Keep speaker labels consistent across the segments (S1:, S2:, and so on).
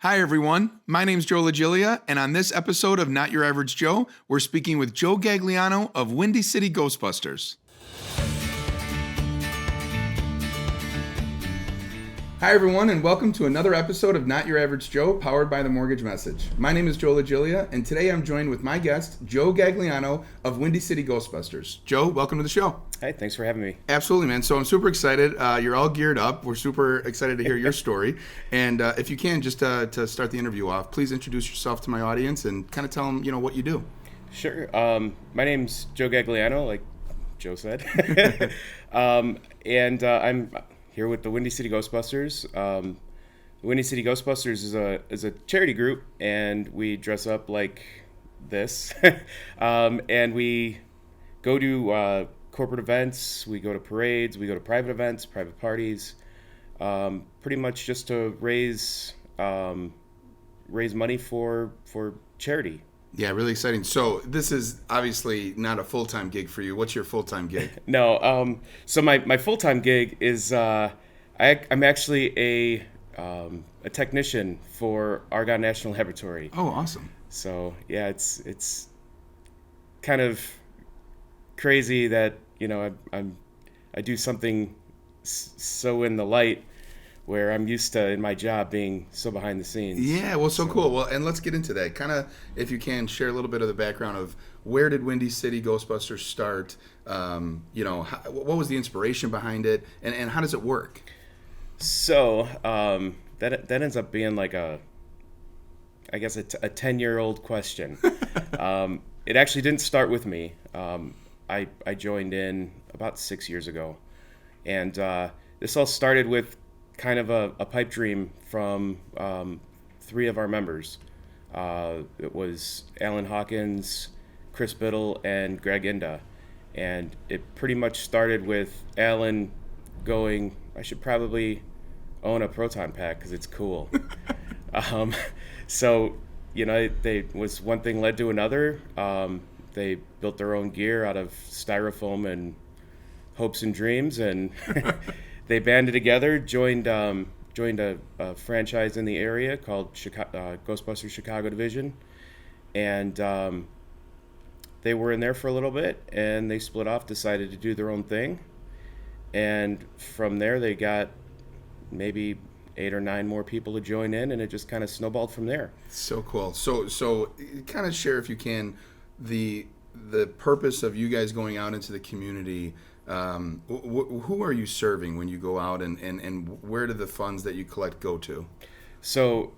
S1: Hi, everyone. My name's Joe Gagliano, and on this episode of Not Your Average Joe, we're speaking with Joe Gagliano of Windy City Ghostbusters. Hi, everyone, and welcome to another episode of Not Your Average Joe, powered by The Mortgage Message. My name is Joe Gagliano, and today I'm joined with my guest, Joe Gagliano of Windy City Ghostbusters. Joe, welcome to the show.
S2: Hey, thanks for having me.
S1: Absolutely, man. So I'm super excited. You're all geared up. We're super excited to hear your story. And if you can, just to start the interview off, please introduce yourself to my audience and kind of tell them, what you do.
S2: Sure. My name's Joe Gagliano, like Joe said. And I'm here with the Windy City Ghostbusters. The Windy City Ghostbusters is a charity group, and we dress up like this. And we go to corporate events, we go to parades, we go to private events, private parties, pretty much just to raise money for charity.
S1: Yeah, really exciting. So this is obviously not a full-time gig for you. What's your full-time gig?
S2: No, so my full-time gig is I'm actually a technician for Argonne National Laboratory.
S1: Oh, awesome.
S2: So yeah, it's kind of crazy that I do something so in the light where I'm used to in my job being so behind the scenes.
S1: Yeah, well, so cool. Well, and let's get into that. Kind of, if you can, share a little bit of the background of where did Windy City Ghostbusters start? What was the inspiration behind it, and how does it work?
S2: So that ends up being like a 10-year-old question. It actually didn't start with me. I joined in about 6 years ago, and this all started with kind of a pipe dream from three of our members. It was Alan Hawkins, Chris Biddle, and Greg Inda. And it pretty much started with Alan going, I should probably own a proton pack because it's cool. So, was one thing led to another. They built their own gear out of styrofoam and hopes and dreams, and they banded together, joined a franchise in the area called Ghostbusters Chicago Division, and they were in there for a little bit, and they split off, decided to do their own thing, and from there they got maybe 8 or 9 more people to join in, and it just kind of snowballed from there.
S1: So cool. So kind of share, if you can, the purpose of you guys going out into the community. Who are you serving when you go out, and where do the funds that you collect go to?
S2: So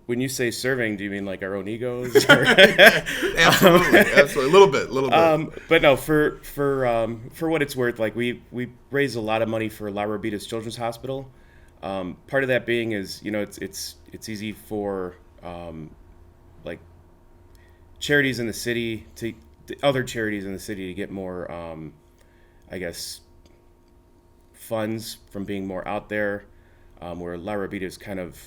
S2: when you say serving, do you mean like our own egos?
S1: Absolutely. A little bit.
S2: But no, for what it's worth, like we raise a lot of money for La Rabita's Children's Hospital. Part of that being is, it's easy for like charities in the city other charities in the city to get more funds from being more out there, where La Rabita is kind of,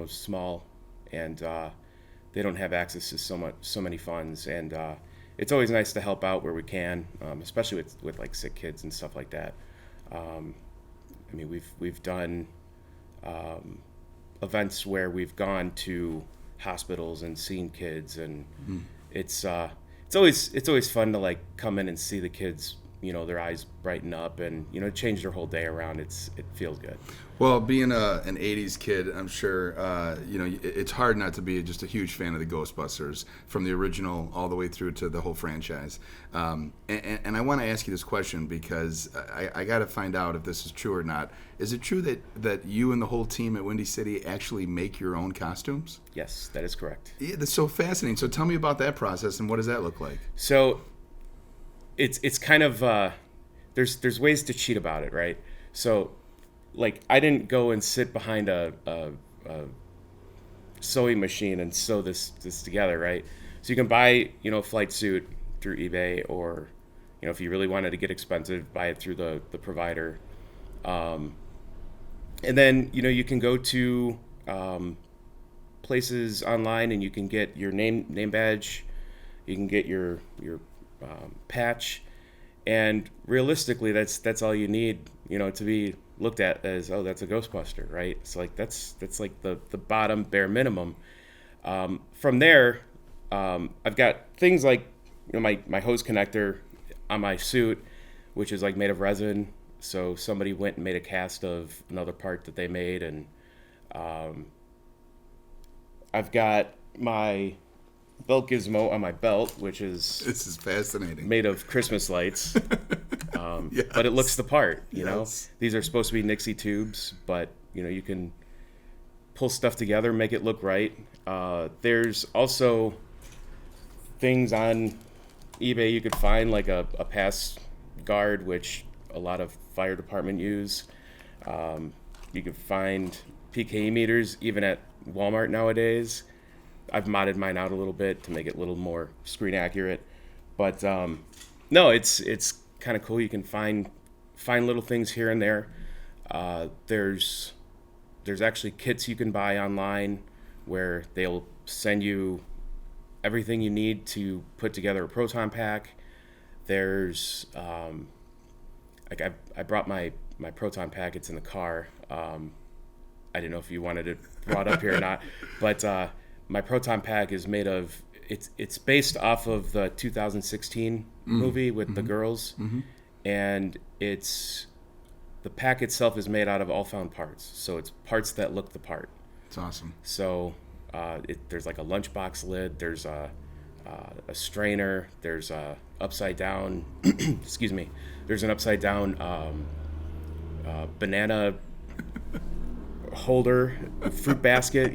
S2: small, and they don't have access to so many funds, and it's always nice to help out where we can, especially with like sick kids and stuff like that. We've done events where we've gone to hospitals and seen kids, and it's always fun to like come in and see the kids, their eyes brighten up and, change their whole day around. It feels good.
S1: Well, being an 80s kid, I'm sure, it's hard not to be just a huge fan of the Ghostbusters from the original all the way through to the whole franchise. And I want to ask you this question because I got to find out if this is true or not. Is it true that you and the whole team at Windy City actually make your own costumes?
S2: Yes, that is correct.
S1: Yeah, that's so fascinating. So tell me about that process, and what does that look like?
S2: So it's kind of there's ways to cheat about it, right? So like I didn't go and sit behind a sewing machine and sew this together, right? So you can buy a flight suit through eBay, or if you really wanted to get expensive, buy it through the provider, and then you can go to places online and you can get your name badge, you can get your patch, and realistically that's all you need to be looked at as, oh, that's a Ghostbuster, right? It's like that's like the bottom bare minimum. From there, I've got things like, my hose connector on my suit, which is like made of resin. So somebody went and made a cast of another part that they made, and I've got my belt gizmo on my belt, which is
S1: This is fascinating.
S2: made of Christmas lights.
S1: Yes.
S2: But it looks the part, you know.
S1: Yes.
S2: These are supposed to be Nixie tubes, but you can pull stuff together, make it look right. There's also things on eBay you could find, like a pass guard, which a lot of fire department use. You can find PKE meters even at Walmart nowadays. I've modded mine out a little bit to make it a little more screen accurate, but no, it's kind of cool. You can find little things here and there. There's actually kits you can buy online where they'll send you everything you need to put together a proton pack. There's like I brought my proton pack. It's in the car. I didn't know if you wanted it brought up here or not, but my proton pack is made of, it's based off of the 2016 movie with the girls, and the pack itself is made out of all found parts, so it's parts that look the part.
S1: It's awesome.
S2: So there's like a lunchbox lid, there's a strainer, there's a upside down excuse me, there's an upside down banana holder, fruit basket,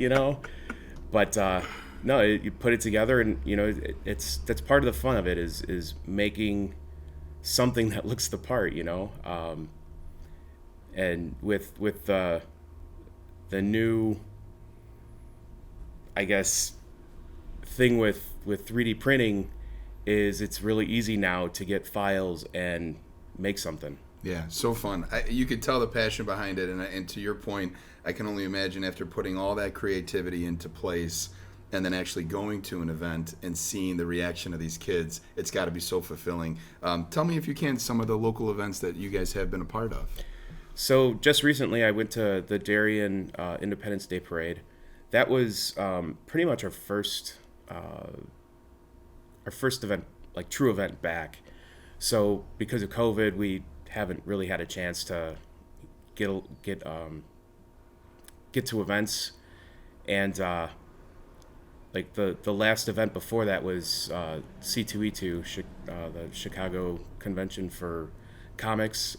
S2: but no, you put it together, and that's part of the fun of it is making something that looks the part, and with the new, I guess, thing with 3D printing is it's really easy now to get files and make something.
S1: Yeah, so fun. You could tell the passion behind it, and to your point, I can only imagine after putting all that creativity into place and then actually going to an event and seeing the reaction of these kids, it's got to be so fulfilling. Tell me, if you can, some of the local events that you guys have been a part of.
S2: So just recently I went to the Darien Independence Day Parade. That was pretty much our first event, like true event back. So because of COVID, we haven't really had a chance to get to events, and like the last event before that was C2E2, the Chicago Convention for Comics,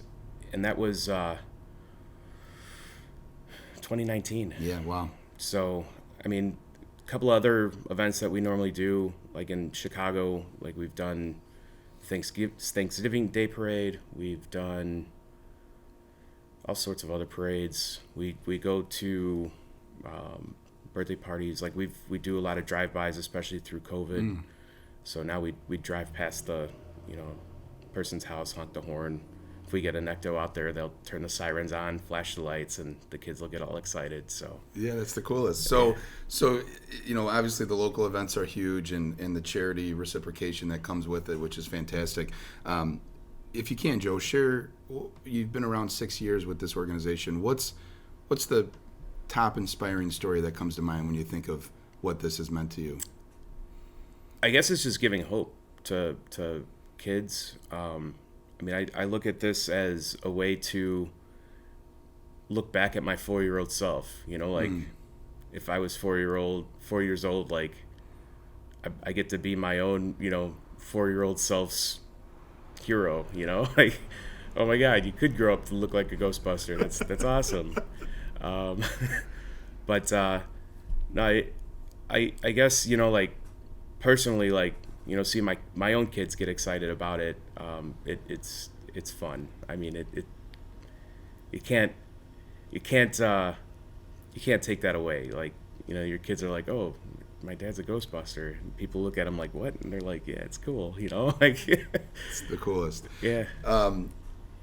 S2: and that was 2019.
S1: Yeah, wow.
S2: So I mean, a couple other events that we normally do, like in Chicago, like we've done Thanksgiving Day Parade. We've done all sorts of other parades. We go to birthday parties. Like we do a lot of drive-bys, especially through COVID. So now we drive past the person's house, honk the horn. If we get a Necto out there, they'll turn the sirens on, flash the lights, and the kids will get all excited. So
S1: yeah, that's the coolest. So obviously the local events are huge, and the charity reciprocation that comes with it, which is fantastic. If you can, Joe, share. You've been around 6 years with this organization. What's the top inspiring story that comes to mind when you think of what this has meant to you?
S2: I guess it's just giving hope to kids. I mean, I look at this as a way to look back at my 4-year-old self. If I was 4 years old, like I get to be my own, 4-year-old self's hero. Like, oh my God, you could grow up to look like a Ghostbuster. That's awesome. But no, I guess like personally, like see my own kids get excited about it. It's fun. I mean, you can't take that away. Like your kids are like, oh, my dad's a Ghostbuster, and people look at him like, what? And they're like, yeah, it's cool. Like
S1: It's the coolest.
S2: Yeah.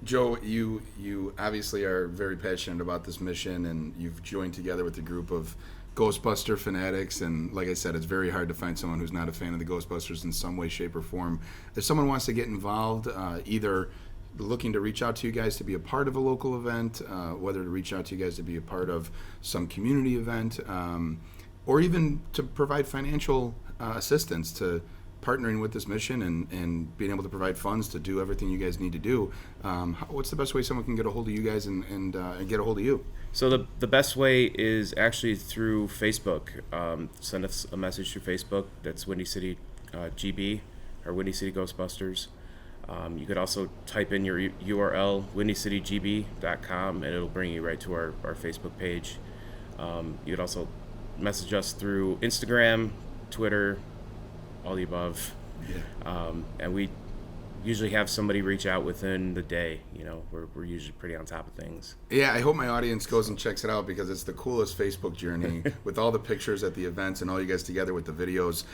S1: Joe, you obviously are very passionate about this mission, and you've joined together with a group of Ghostbuster fanatics, and like I said, it's very hard to find someone who's not a fan of the Ghostbusters in some way, shape, or form. If someone wants to get involved, either looking to reach out to you guys to be a part of a local event, whether to reach out to you guys to be a part of some community event, or even to provide financial assistance to partnering with this mission and being able to provide funds to do everything you guys need to do, what's the best way someone can get a hold of you guys and get a hold of you?
S2: So the best way is actually through Facebook. Send us a message through Facebook. That's Windy City GB or Windy City Ghostbusters. You could also type in your URL, windycitygb.com, and it'll bring you right to our Facebook page. You could also message us through Instagram, Twitter, all the above.
S1: Yeah.
S2: And we usually have somebody reach out within the day. We're usually pretty on top of things.
S1: Yeah, I hope my audience goes and checks it out because it's the coolest Facebook journey with all the pictures at the events and all you guys together with the videos.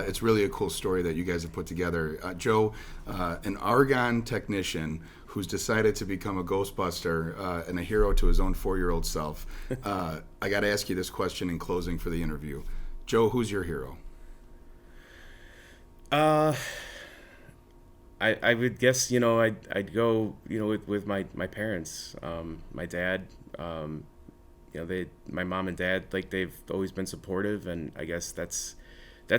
S1: It's really a cool story that you guys have put together. Joe, an Argon technician who's decided to become a Ghostbuster and a hero to his own 4-year-old self. I got to ask you this question in closing for the interview. Joe, who's your hero?
S2: I would guess, I'd go, with my parents, my dad, my mom and dad, like they've always been supportive. And I guess that's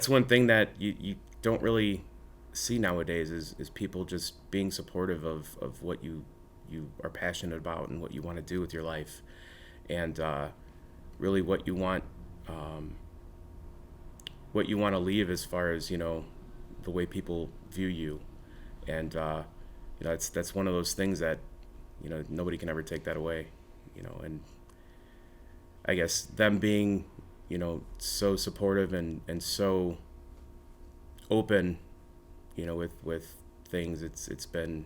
S2: one thing that you don't really see nowadays is people just being supportive of what you are passionate about and what you want to do with your life. And, really what you want to leave as far as, the way people view you. And that's one of those things that nobody can ever take that away. And I guess them being so supportive and so open with things, it's been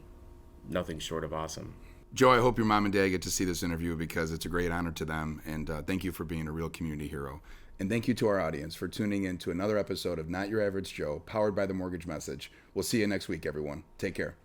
S2: nothing short of awesome.
S1: Joe, I hope your mom and dad get to see this interview because it's a great honor to them. And thank you for being a real community hero. And thank you to our audience for tuning in to another episode of Not Your Average Joe, powered by The Mortgage Message. We'll see you next week, everyone. Take care.